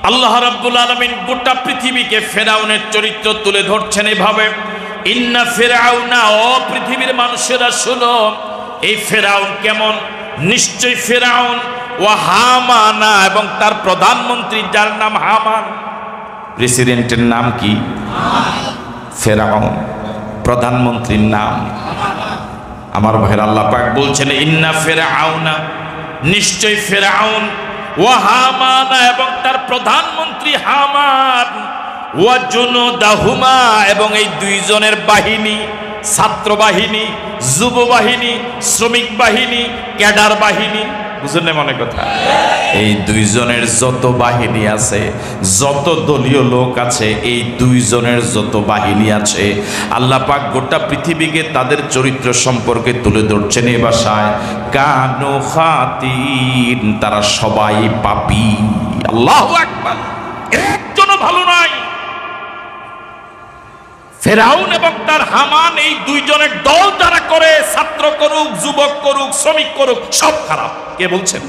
আল্লাহ রাব্বুল আলামিন গোটা পৃথিবীকে ফেরাউনের চরিত্র তুলে ধরছেন এভাবে, ইন্না ফিরআউনা, ও পৃথিবীর মানুষেরা শুনো, এই ফেরাউন কেমন, নিশ্চয় ফেরাউন, ওয়া হামানা, এবং তার প্রধানমন্ত্রী যার নাম হামান। প্রেসিডেন্টের নাম কি? ফেরাউন। প্রধানমন্ত্রীর নাম? আমার ভাইয়ের আল্লাহ পাক বলছেন ইন্না ফিরআউনা, নিশ্চয় ফিরআউন, ওয়া হামানা, এবং তার প্রধানমন্ত্রী হামান, ওয়া জুনুদাহুমা, এবং এই দুইজনের বাহিনী, ছাত্র বাহিনী, যুব বাহিনী, শ্রমিক বাহিনী, ক্যাডার বাহিনী, বুঝলেন মনে কথা? এই দুইজনের যত বাহিনী আছে, যত দলীয় লোক আছে, এই দুইজনের যত বাহিনী আছে, আল্লাহ পাক গোটা পৃথিবীকে তাদের চরিত্র সম্পর্কে তুলে ধরছেন এই ভাষায়, কানু খাতিন, তারা সবাই পাপী। আল্লাহু আকবার। একজনও ভালো নাই। ফেরাউন এবং তার হামান, এই দুইজনের দল যারা করে, ছাত্র করুক, যুবক করুক, শ্রমিক করুক, সব খারাপ। কে বলছেন?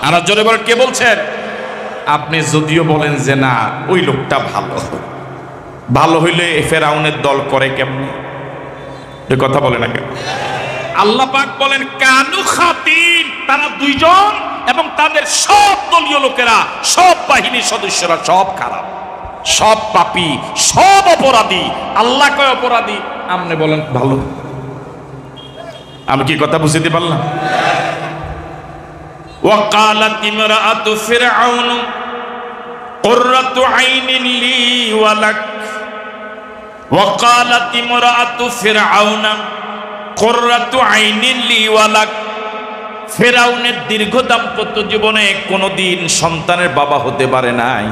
আর জোরে বলেন, কে বলছেন? আপনি যদিও বলেন যে না ওই লোকটা ভালো, ভালো হইলে ফেরাউনের দল করে কেমন, এ কথা বলে না কেন? আল্লাহ পাক বলেন কানু খাতিন, তারা দুইজন এবং তাদের সব দলীয় লোকেরা, সব বাহিনীর সদস্যরা সব খারাপ, সব পাপী, সব অপরাধী। আল্লাহ কয় অপরাধী, আপনি বলেন ভালো। আমি কি কথা বুঝতে পারলাম? ওয়াকালাত ইমরাআতু ফিরআউন কুররাতু আইনিন লি ওয়া লাক, ওয়াকালাত ইমরাআতু ফিরআউন কুররাতু আইনিন লি ওয়া লাক। ফিরআউনের দীর্ঘ দাম্পত্য জীবনে কোনোদিন সন্তানের বাবা হতে পারে নাই।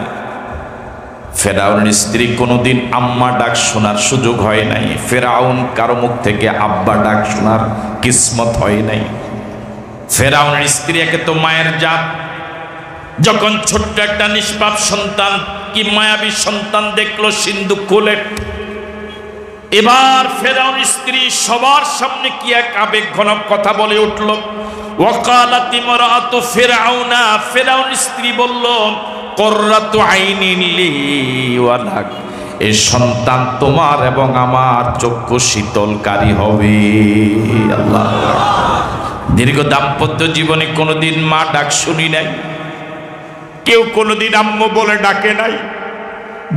ফেরাউনের স্ত্রী কোনোদিন আম্মা ডাক শোনার সুযোগ হয় নাই। ফেরাউন কারো মুখ থেকে আব্বা ডাক শোনার কিসমত হয় নাই। ফেরাউনের স্ত্রী একে তো মায়ের জাত, যখন ছোট্ট একটা নিষ্পাপ সন্তান, কি মায়াবী সন্তান দেখলো সিন্ধু কোলে, এবার ফেরাউনের স্ত্রী সবার সামনে কি এক আবেগ ঘন কথা বলে উঠল, ওয়াকালাত ইমরাআতু ফিরআউনা, ফেরাউনের স্ত্রী বলল কুররাতু আইনিন লি ওয়া লাক, এই সন্তান তোমার এবং আমার চক্ষু শীতলকারী হবে। আল্লাহ। দীর্ঘ দাম্পত্য জীবনে কোনোদিন মা ডাক শুনি নাই, কেউ কোনোদিন আম্মু বলে ডাকে নাই।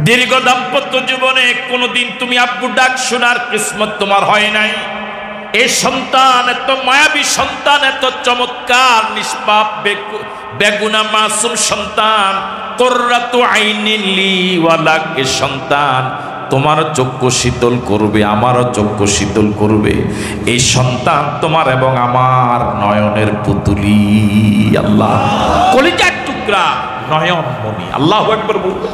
দীর্ঘ দাম্পত্য জীবনে কোনোদিন তুমি আব্বু ডাক শোনার কিসমত তোমার হয় নাই। এই সন্তান, এত মায়াবী সন্তান, এত চমৎকার নিষ্পাপ বেগুনা মাসুম সন্তান, কুররাতু আইনিন লি ওয়া লাক, এই সন্তান তোমার চক্ষু শীতল করবে, আমারও চক্ষু শীতল করবে। এই সন্তান তোমার এবং আমার নয়নের পুতুলি। আল্লাহ, কলিজার টুকরা, নয়ন মণি। আল্লাহু আকবার বলুন।